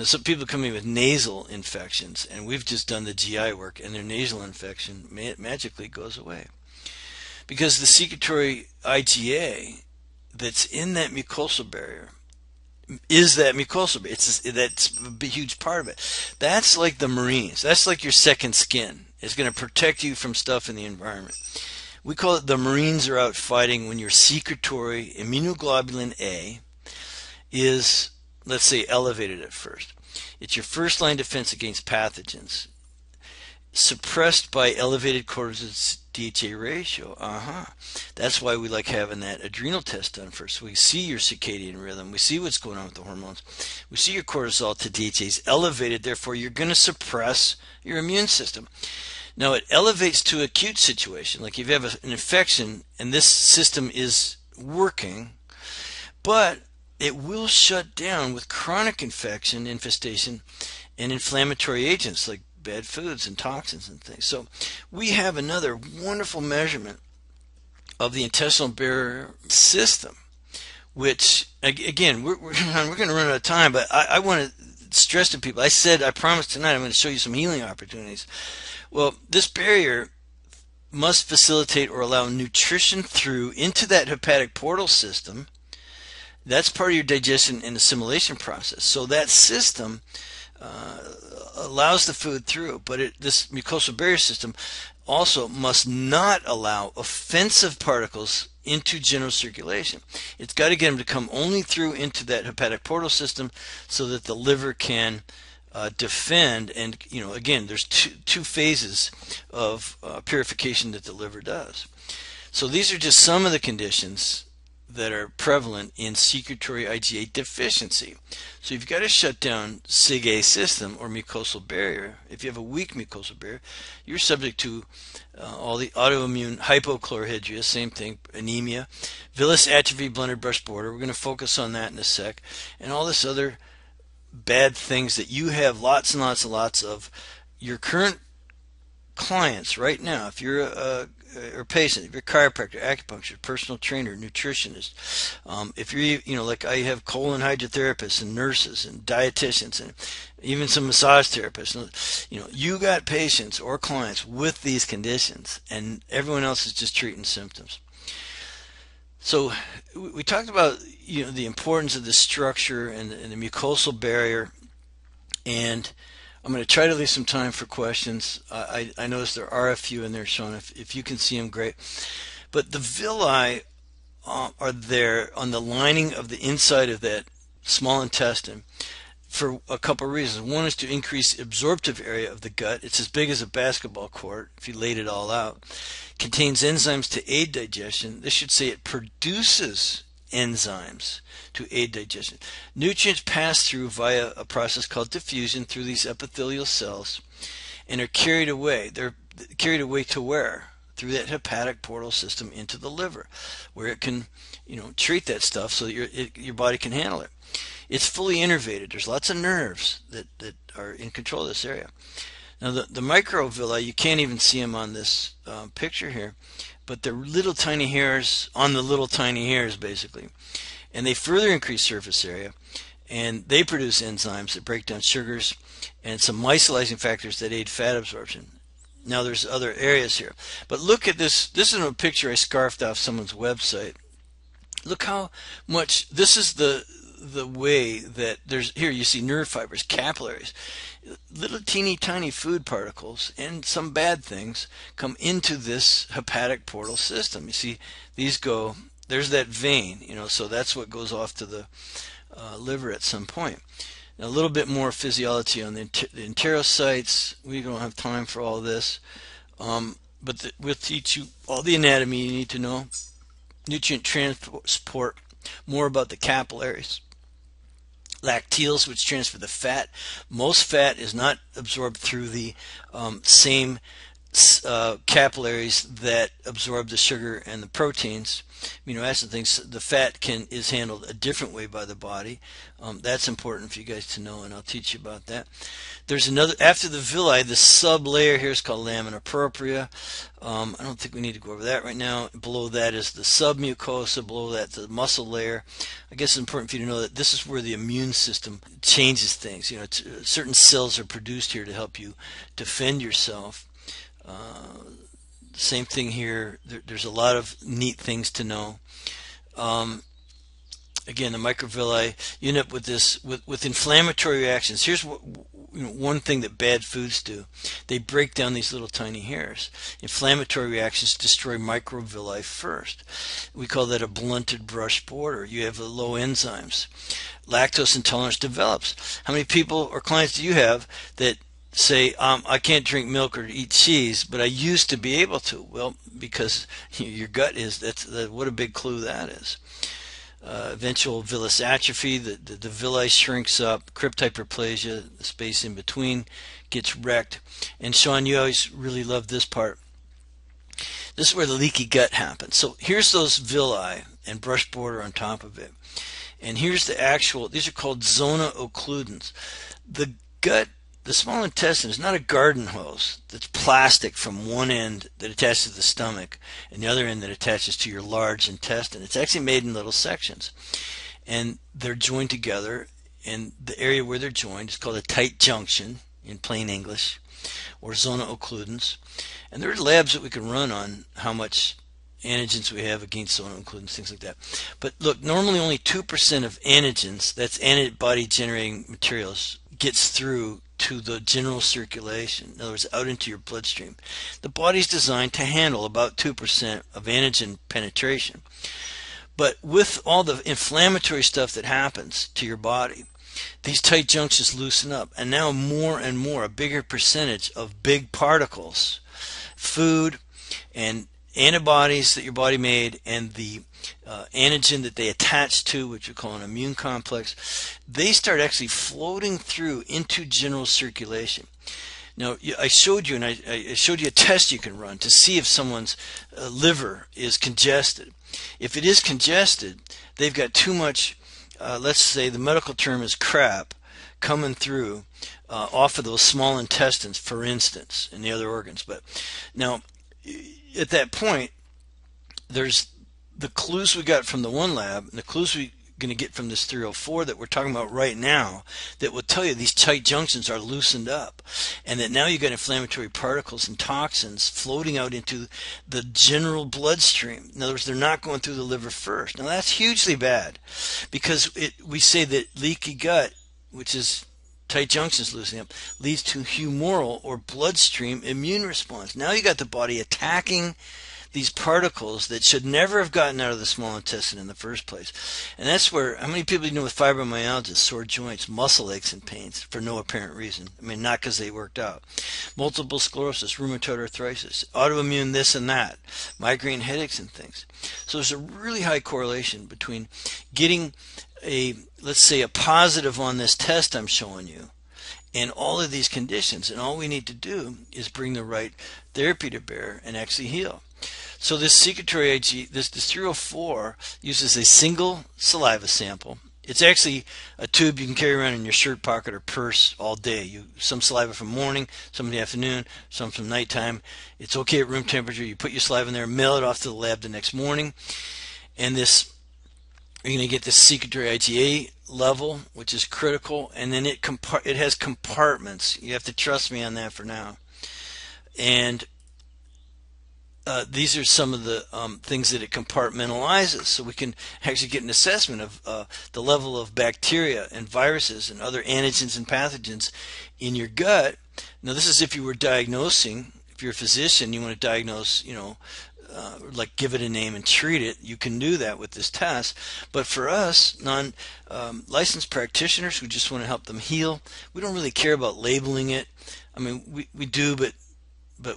Some people come in with nasal infections, and we've just done the GI work, and their nasal infection magically goes away. Because the secretory IgA that's in that mucosal barrier is that mucosal barrier. That's a huge part of it. That's like the Marines. That's like your second skin. It's going to protect you from stuff in the environment. We call it the Marines are out fighting when your secretory immunoglobulin A is, let's say, elevated at first. It's your first line defense against pathogens, suppressed by elevated cortisol DHA ratio. That's why we like having that adrenal test done first. We see your circadian rhythm. We see what's going on with the hormones. We see your cortisol to DHA is elevated. Therefore, you're going to suppress your immune system. Now, it elevates to acute situation, like if you have an infection and this system is working, but it will shut down with chronic infestation, and inflammatory agents like bad foods and toxins and things. So we have another wonderful measurement of the intestinal barrier system, which, again, we're going to run out of time, but I want to stress to people, I promised tonight I'm going to show you some healing opportunities. Well, this barrier must facilitate or allow nutrition through into that hepatic portal system. That's part of your digestion and assimilation process. So that system allows the food through, but this mucosal barrier system also must not allow offensive particles into general circulation. It's got to get them to come only through into that hepatic portal system so that the liver can defend. And again, there's two phases of purification that the liver does. So these are just some of the conditions that are prevalent in secretory IgA deficiency. So you've got to shut down SIG-A system or mucosal barrier. If you have a weak mucosal barrier, you're subject to all the autoimmune hypochlorhydria, same thing, anemia, villus atrophy, blunted brush border. We're going to focus on that in a sec, and all this other bad things that you have lots and lots and lots of. Your current clients right now, if you're a patient, if you're a chiropractor, acupuncture, personal trainer, nutritionist, if you're, like I have colon hydrotherapists and nurses and dietitians and even some massage therapists, you got patients or clients with these conditions, and everyone else is just treating symptoms. So we talked about the importance of the structure and the mucosal barrier, and I'm going to try to leave some time for questions. I notice there are a few in there, Sean. If you can see them, great. But the villi are there on the lining of the inside of that small intestine for a couple of reasons. One is to increase absorptive area of the gut. It's as big as a basketball court if you laid it all out. Contains enzymes to aid digestion. This should say it produces enzymes to aid digestion. Nutrients pass through via a process called diffusion through these epithelial cells and are carried away. They're carried away to where? Through that hepatic portal system into the liver, where it can, treat that stuff so that your body can handle it. It's fully innervated. There's lots of nerves that are in control of this area. Now the microvilli, you can't even see them on this picture here, but they're little tiny hairs on the little tiny hairs basically. And they further increase surface area, and they produce enzymes that break down sugars and some lysolizing factors that aid fat absorption. Now there's other areas here, but look at this. This is a picture I scarfed off someone's website. Look how much, this is the way that there's, here you see nerve fibers, capillaries, little teeny tiny food particles and some bad things come into this hepatic portal system. You see these go, there's that vein, so that's what goes off to the liver at some point. Now, a little bit more physiology on the enterocytes. We don't have time for all this, but we'll teach you all the anatomy you need to know. Nutrient transport, more about the capillaries. Lacteals, which transfer the fat. Most fat is not absorbed through the same capillaries that absorb the sugar and the proteins, amino acid things. The fat is handled a different way by the body. That's important for you guys to know, and I'll teach you about that. There's another, after the villi, the sub-layer here is called lamina propria. I don't think we need to go over that right now. Below that is the submucosa. Below that, the muscle layer. I guess it's important for you to know that this is where the immune system changes things. Certain cells are produced here to help you defend yourself. Same thing here. There's a lot of neat things to know. Again, the microvilli, you end up with this with inflammatory reactions. Here's one thing that bad foods do. They break down these little tiny hairs. Inflammatory reactions destroy microvilli first. We call that a blunted brush border. You have low enzymes. Lactose intolerance develops. How many people or clients do you have that say, I can't drink milk or eat cheese, but I used to be able to? Well, because your gut is, what a big clue that is. Eventual villus atrophy, the villi shrinks up, crypt hyperplasia, the space in between gets wrecked. And Sean, you always really love this part. This is where the leaky gut happens. So here's those villi and brush border on top of it. And here's the actual, these are called zona occludens. The gut, the small intestine, is not a garden hose that's plastic from one end that attaches to the stomach and the other end that attaches to your large intestine. It's actually made in little sections. And they're joined together, and the area where they're joined is called a tight junction in plain English, or zona occludens. And there are labs that we can run on how much antigens we have against zona occludens, things like that. But look, normally only 2% of antigens, that's antibody generating materials, gets through to the general circulation, in other words, out into your bloodstream. The body's designed to handle about 2% of antigen penetration. But with all the inflammatory stuff that happens to your body, these tight junctions loosen up, and now more and more, a bigger percentage of big particles, food and antibodies that your body made, and the antigen that they attach to, which we call an immune complex, they start actually floating through into general circulation. Now, I showed you, and I showed you a test you can run to see if someone's liver is congested. If it is congested, they've got too much, let's say the medical term is crap, coming through off of those small intestines, for instance, and the other organs. But now, at that point, there's the clues we got from the one lab and the clues we're going to get from this 304 that we're talking about right now that will tell you these tight junctions are loosened up, and that now you've got inflammatory particles and toxins floating out into the general bloodstream. In other words, they're not going through the liver first. Now that's hugely bad, because we say that leaky gut, which is tight junctions loosening up, leads to humoral or bloodstream immune response. Now you got the body attacking these particles that should never have gotten out of the small intestine in the first place. And that's where, how many people you know with fibromyalgia, sore joints, muscle aches and pains for no apparent reason? I mean, not because they worked out. Multiple sclerosis, rheumatoid arthritis, autoimmune this and that, migraine headaches and things. So there's a really high correlation between getting let's say a positive on this test I'm showing you and all of these conditions. And all we need to do is bring the right therapy to bear and actually heal. So this secretory IG, this 304 uses a single saliva sample It's actually a tube you can carry around in your shirt pocket or purse all day. Some saliva from morning, some in the afternoon, some from nighttime. It's okay at room temperature. You put your saliva in there, mail it off to the lab the next morning, and this you're going to get this secretory IgA level, which is critical, and then it has compartments. You have to trust me on that for now. And these are some of the things that it compartmentalizes, so we can actually get an assessment of the level of bacteria and viruses and other antigens and pathogens in your gut. Now, this is if you were diagnosing. If you're a physician, you want to diagnose, like give it a name and treat it. You can do that with this test. But for us, non-licensed practitioners who just want to help them heal, we don't really care about labeling it. I mean, we do, but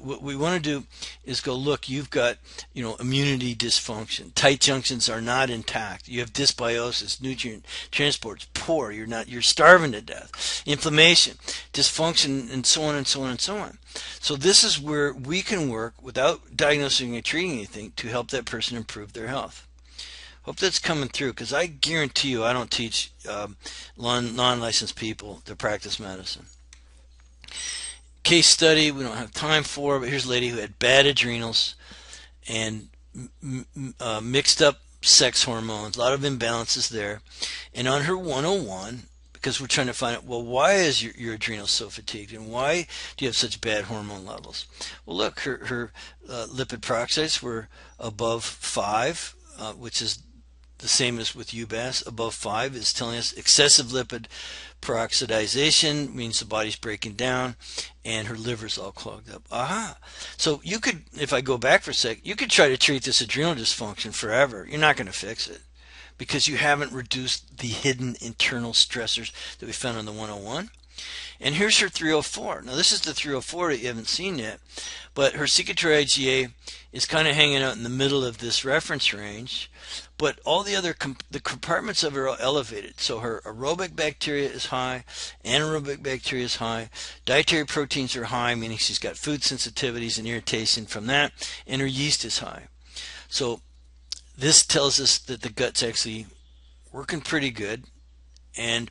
what we want to do is go, look, you've got, immunity dysfunction. Tight junctions are not intact. You have dysbiosis, nutrient transport's poor. You're starving to death. Inflammation, dysfunction, and so on and so on and so on. So this is where we can work without diagnosing or treating anything to help that person improve their health. Hope that's coming through, because I guarantee you I don't teach non-licensed people to practice medicine. Case study we don't have time for, but here's a lady who had bad adrenals and mixed up sex hormones, a lot of imbalances there. And on her 101, because we're trying to find out, well, why is your adrenals so fatigued, and why do you have such bad hormone levels? Well, look, her lipid peroxides were above 5, which is the same as with UBAS. Above 5 is telling us excessive lipid peroxidization means the body's breaking down, and her liver's all clogged up. Aha! So you could, if I go back for a sec, you could try to treat this adrenal dysfunction forever. You're not going to fix it, because you haven't reduced the hidden internal stressors that we found on the 101. And here's her 304. Now this is the 304 that you haven't seen yet, but her secretory IgA is kind of hanging out in the middle of this reference range, but all the other the compartments of her are elevated. So her aerobic bacteria is high, anaerobic bacteria is high, dietary proteins are high, meaning she's got food sensitivities and irritation from that, and her yeast is high. So this tells us that the gut's actually working pretty good, and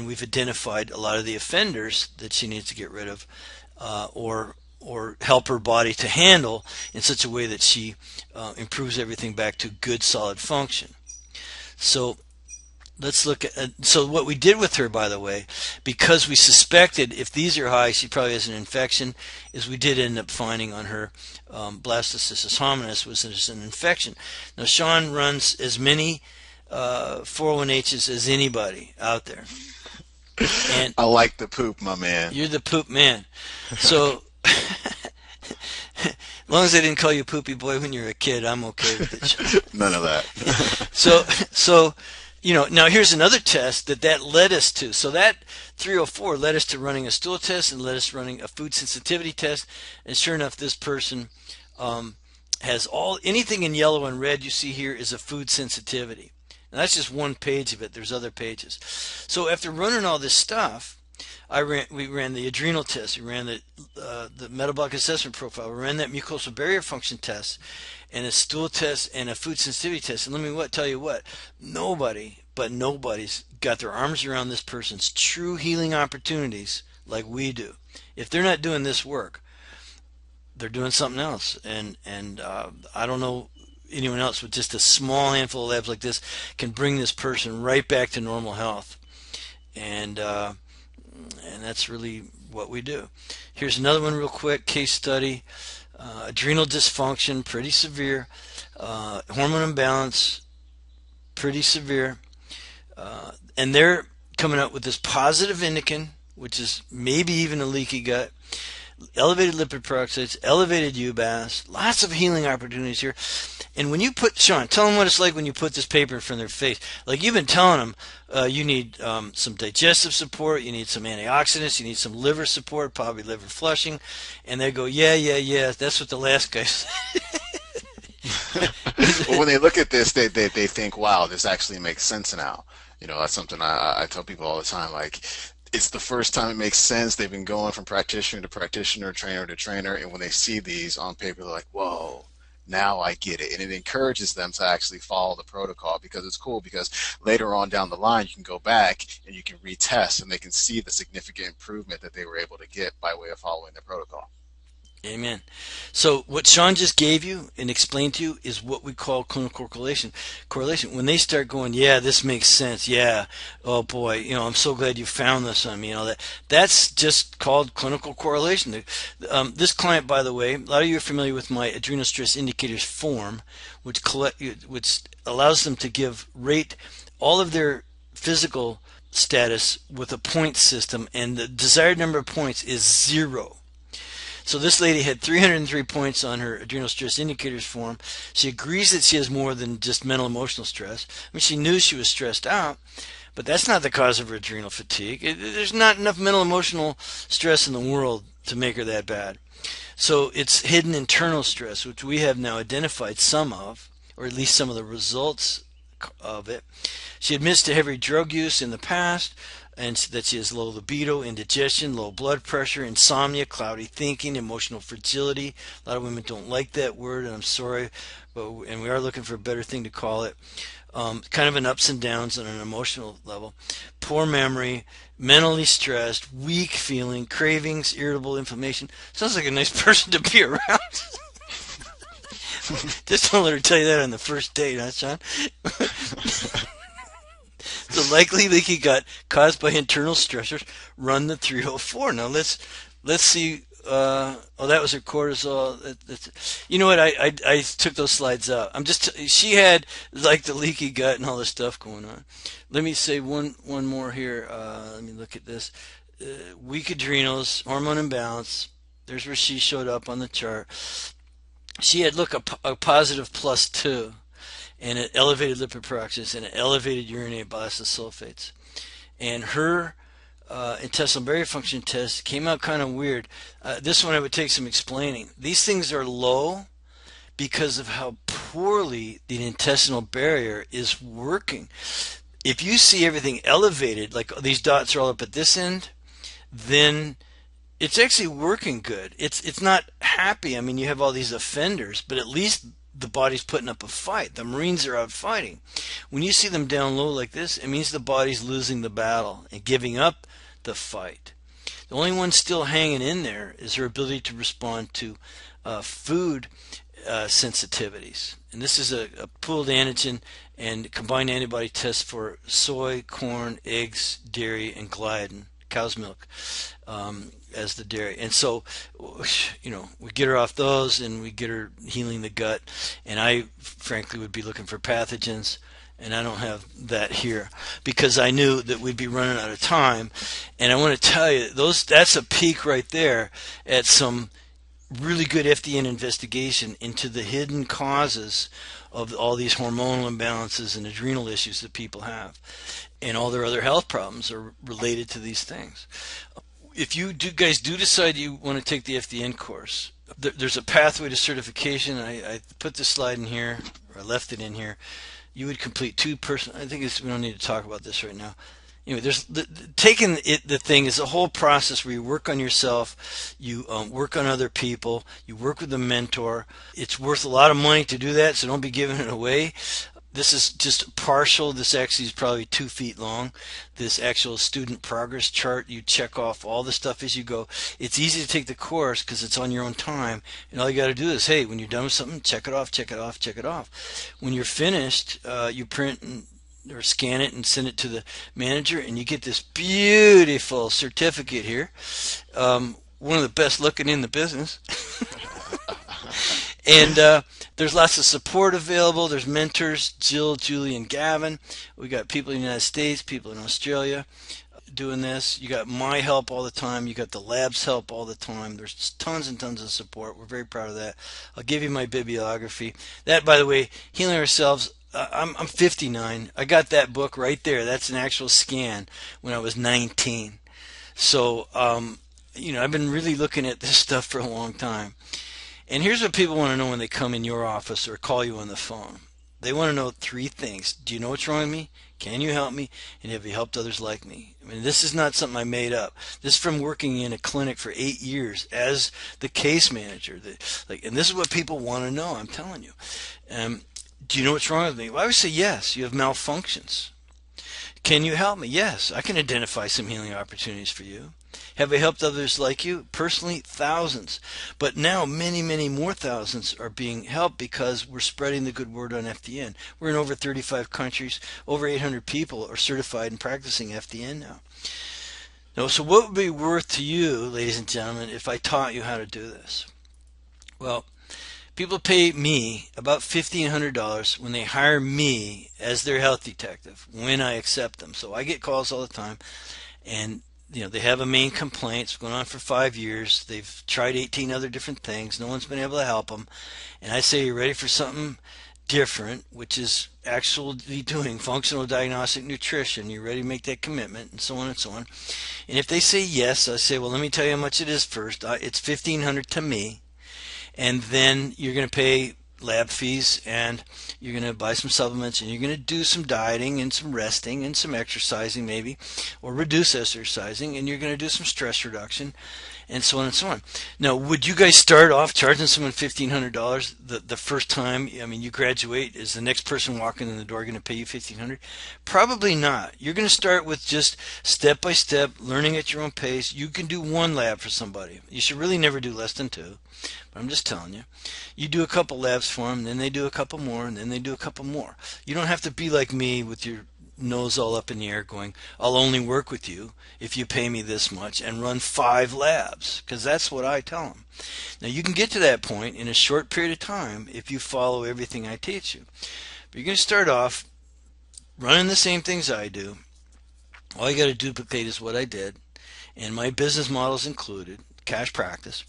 we've identified a lot of the offenders that she needs to get rid of, or help her body to handle in such a way that she improves everything back to good solid function. So let's look at, so what we did with her, by the way, because we suspected if these are high she probably has an infection, is we did end up finding on her blastocystis hominis was an infection. Now Sean runs as many 401Hs as anybody out there. And I like the poop, my man. You're the poop man. So as long as I didn't call you poopy boy when you were a kid, I'm okay with it. None of that. So now here's another test that led us to. So that 304 led us to running a stool test and led us running a food sensitivity test. And sure enough, this person has anything in yellow and red you see here is a food sensitivity. And that's just one page of it. There's other pages. So after running all this stuff, we ran the adrenal test, we ran the metabolic assessment profile, we ran that mucosal barrier function test, and a stool test and a food sensitivity test. And let me tell you what, nobody's got their arms around this person's true healing opportunities like we do. If they're not doing this work, they're doing something else. And I don't know anyone else with just a small handful of labs like this can bring this person right back to normal health. And that's really what we do. Here's another one real quick, case study. Adrenal dysfunction, pretty severe. Hormone imbalance, pretty severe. And they're coming out with this positive indican, which is maybe even a leaky gut. Elevated lipid peroxides, elevated UBAS, lots of healing opportunities here. And when you Sean, tell them what it's like when you put this paper in front of their face. Like you've been telling them, you need some digestive support, you need some antioxidants, you need some liver support, probably liver flushing. And they go, yeah, that's what the last guy said. Well, when they look at this, they think, wow, this actually makes sense now. That's something I tell people all the time. Like, it's the first time it makes sense. They've been going from practitioner to practitioner, trainer to trainer, and when they see these on paper, they're like, whoa, Now I get it. And it encourages them to actually follow the protocol, because it's cool, because later on down the line, you can go back and you can retest and they can see the significant improvement that they were able to get by way of following the protocol. Amen. So what Sean just gave you and explained to you is what we call clinical correlation. Correlation. When they start going, yeah, this makes sense. Yeah, oh boy, I'm so glad you found this on me. That's just called clinical correlation. This client, by the way, a lot of you are familiar with my adrenal stress indicators form, which allows them to rate all of their physical status with a point system, and the desired number of points is 0. So this lady had 303 points on her adrenal stress indicators form. She agrees that she has more than just mental emotional stress. I mean, she knew she was stressed out, but that's not the cause of her adrenal fatigue. There's not enough mental emotional stress in the world to make her that bad. So it's hidden internal stress, which we have now identified some of, or at least some of the results of it. She admits to heavy drug use in the past, and that she has low libido, indigestion, low blood pressure, insomnia, cloudy thinking, emotional fragility. A lot of women don't like that word, and I'm sorry, and we are looking for a better thing to call it. Kind of an ups and downs on an emotional level. Poor memory, mentally stressed, weak feeling, cravings, irritable inflammation. Sounds like a nice person to be around. Just don't let her tell you that on the first date, huh, Sean? The likely leaky gut caused by internal stressors run the 304. Now let's see. That was her cortisol. You know what? I took those slides out. She had like the leaky gut and all this stuff going on. Let me say one more here. Let me look at this. Weak adrenals, hormone imbalance. There's where she showed up on the chart. She had a positive +2. And an elevated lipid peroxidase and an elevated urinate bisulfates. And her intestinal barrier function test came out kind of weird. This one I would take some explaining. These things are low because of how poorly the intestinal barrier is working. If you see everything elevated, like these dots are all up at this end, then it's actually working good. It's not happy. I mean, you have all these offenders, but at least the body's putting up a fight. The Marines are out fighting. When you see them down low like this, it means the body's losing the battle and giving up the fight. The only one still hanging in there is her ability to respond to food sensitivities. And this is a pooled antigen and combined antibody test for soy, corn, eggs, dairy, and gliadin, cow's milk. As the dairy. And so, we get her off those and we get her healing the gut. And I, frankly, would be looking for pathogens. And I don't have that here because I knew that we'd be running out of time. And I want to tell you, that's a peek right there at some really good FDN investigation into the hidden causes of all these hormonal imbalances and adrenal issues that people have. And all their other health problems are related to these things. If you guys do decide you want to take the FDN course, there's a pathway to certification. I put this slide in here, or I left it in here. You would complete I think we don't need to talk about this right now. There's the thing is a whole process where you work on yourself, you work on other people, you work with a mentor. It's worth a lot of money to do that, so don't be giving it away. This is just partial. This actually is probably 2 feet long. This actual student progress chart, you check off all the stuff as you go. It's easy to take the course because it's on your own time. And all you got to do is, hey, when you're done with something, check it off, check it off, check it off. When you're finished, you print or scan it and send it to the manager, and you get this beautiful certificate here. One of the best looking in the business. And there's lots of support available. There's mentors, Jill, Julie, and Gavin. We got people in the United States, people in Australia doing this. You got my help all the time. You got the lab's help all the time. There's tons and tons of support. We're very proud of that. I'll give you my bibliography. That, by the way, Healing Ourselves, I'm 59. I got that book right there. That's an actual scan when I was 19. So, I've been really looking at this stuff for a long time. And here's what people want to know when they come in your office or call you on the phone. They want to know three things. Do you know what's wrong with me? Can you help me? And have you helped others like me? I mean, this is not something I made up. This is from working in a clinic for 8 years as the case manager. And this is what people want to know, I'm telling you. Do you know what's wrong with me? Well, I would say yes, you have malfunctions. Can you help me? Yes, I can identify some healing opportunities for you. Have I helped others like you? Personally, thousands. But now many, many more thousands are being helped because we're spreading the good word on FDN. We're in over 35 countries. Over 800 people are certified and practicing FDN now. Now, so what would be worth to you, ladies and gentlemen, if I taught you how to do this? Well, people pay me about $1,500 when they hire me as their health detective, when I accept them. So I get calls all the time, and they have a main complaint. It's going on for 5 years. They've tried 18 other different things. No one's been able to help them. And I say, you're ready for something different, which is actually doing functional diagnostic nutrition. You're ready to make that commitment, and so on and so on. And if they say yes, I say, well, let me tell you how much it is first. It's $1,500 to me. And then you're going to pay lab fees, and you're going to buy some supplements, and you're going to do some dieting and some resting and some exercising maybe, or reduce exercising, and you're going to do some stress reduction, and so on and so on. Now, would you guys start off charging someone $1,500 the first time? I mean, you graduate. Is the next person walking in the door going to pay you $1,500? Probably not. You're going to start with just step by step, learning at your own pace. You can do one lab for somebody. You should really never do less than two. But I'm just telling you. You do a couple labs for them, then they do a couple more, and then they do a couple more. You don't have to be like me with your nose all up in the air going, I'll only work with you if you pay me this much, and run 5 labs, because that's what I tell them. Now, you can get to that point in a short period of time if you follow everything I teach you. But you're going to start off running the same things I do. All you got to duplicate is what I did, and my business models included cash practice,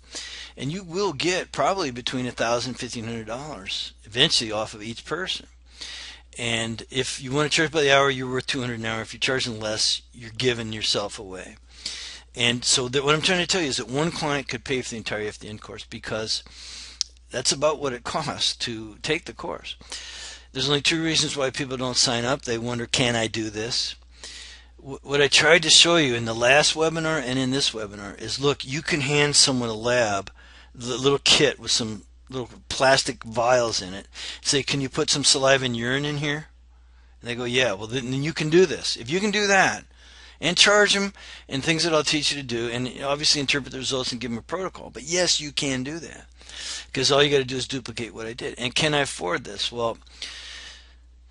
and you will get probably between $1,000 and $1,500 eventually off of each person. And if you want to charge by the hour, you're worth $200 an hour. If you're charging less, you're giving yourself away. And so what I'm trying to tell you is that one client could pay for the entire FDN course, because that's about what it costs to take the course. There's only 2 reasons why people don't sign up. They wonder, can I do this? What I tried to show you in the last webinar and in this webinar is, look, you can hand someone a lab, the little kit with some little plastic vials in it. Say, can you put some saliva and urine in here? And they go, yeah. Well, then you can do this. If you can do that and charge them and things that I'll teach you to do, and obviously interpret the results and give them a protocol. But yes, you can do that, because all you got to do is duplicate what I did. And can I afford this? Well,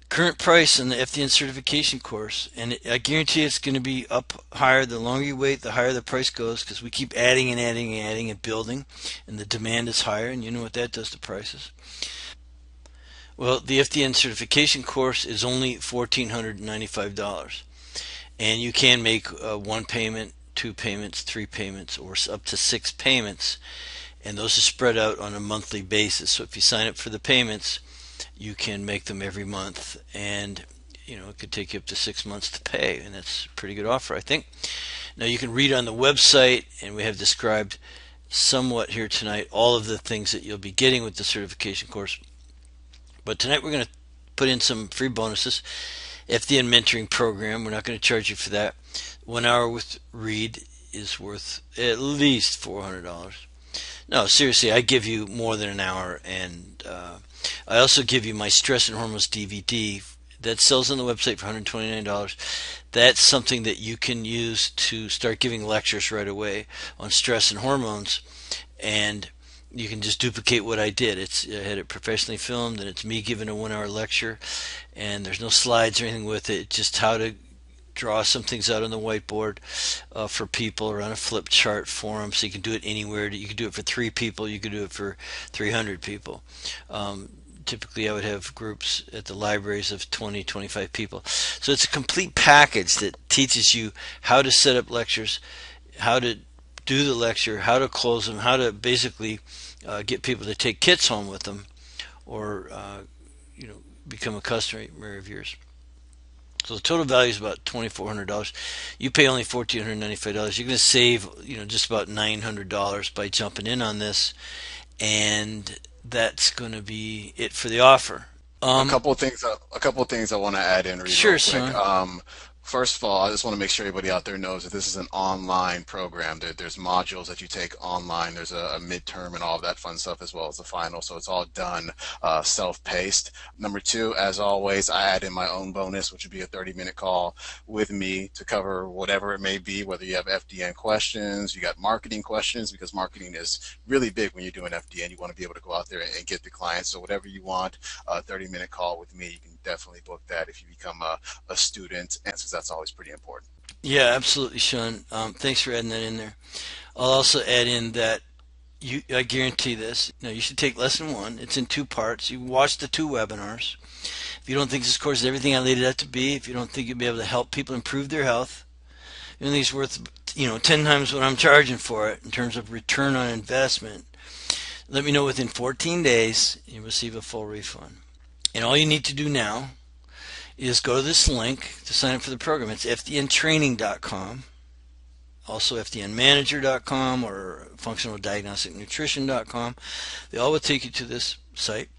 current price in the FDN certification course, and I guarantee it's going to be up higher. The longer you wait, the higher the price goes, because we keep adding and adding and adding and building, and the demand is higher, and you know what that does to prices. Well, the FDN certification course is only $1,495, and you can make 1 payment, 2 payments, 3 payments, or up to 6 payments, and those are spread out on a monthly basis. So if you sign up for the payments, you can make them every month, and it could take you up to 6 months to pay, and that's a pretty good offer, I think. Now, you can read on the website, and we have described somewhat here tonight all of the things that you'll be getting with the certification course. But tonight we're going to put in some free bonuses. FDN mentoring program, we're not going to charge you for that. 1 hour with Reed is worth at least $400. No, seriously, I give you more than an hour, and I also give you my Stress and Hormones DVD that sells on the website for $129. That's something that you can use to start giving lectures right away on stress and hormones, and you can just duplicate what I did. I had it professionally filmed, and it's me giving a 1 hour lecture, and there's no slides or anything with it. It's just how to draw some things out on the whiteboard for people, or on a flip chart for them, so you can do it anywhere. You can do it for 3 people, you can do it for 300 people. Typically I would have groups at the libraries of 20, 25 people. So it's a complete package that teaches you how to set up lectures, how to do the lecture, how to close them, how to basically get people to take kits home with them, or become a customer of yours. So the total value is about $2,400. You pay only $1,495. You're going to save, just about $900 by jumping in on this, and that's going to be it for the offer. A Um, couple of things. A couple of things I want to add in real sure, quick. son. First of all, I just want to make sure everybody out there knows that this is an online program. There's modules that you take online. There's a midterm and all of that fun stuff as well as the final. So it's all done self-paced. Number two, as always, I add in my own bonus, which would be a 30-minute call with me to cover whatever it may be, whether you have FDN questions, you got marketing questions, because marketing is really big when you're doing FDN. You want to be able to go out there and get the clients. So whatever you want, a 30-minute call with me, you can definitely book that if you become a student, and since that's always pretty important. Yeah, absolutely, Sean. Thanks for adding that in there. I'll also add in that I guarantee this. You should take lesson one. It's in two parts. You watch the two webinars. If you don't think this course is everything I laid it out to be, if you don't think you'll be able to help people improve their health, you don't think it's worth 10 times what I'm charging for it in terms of return on investment, let me know within 14 days. You receive a full refund. And all you need to do now is go to this link to sign up for the program. It's fdntraining.com, also fdnmanager.com or functionaldiagnosticnutrition.com. They all will take you to this site.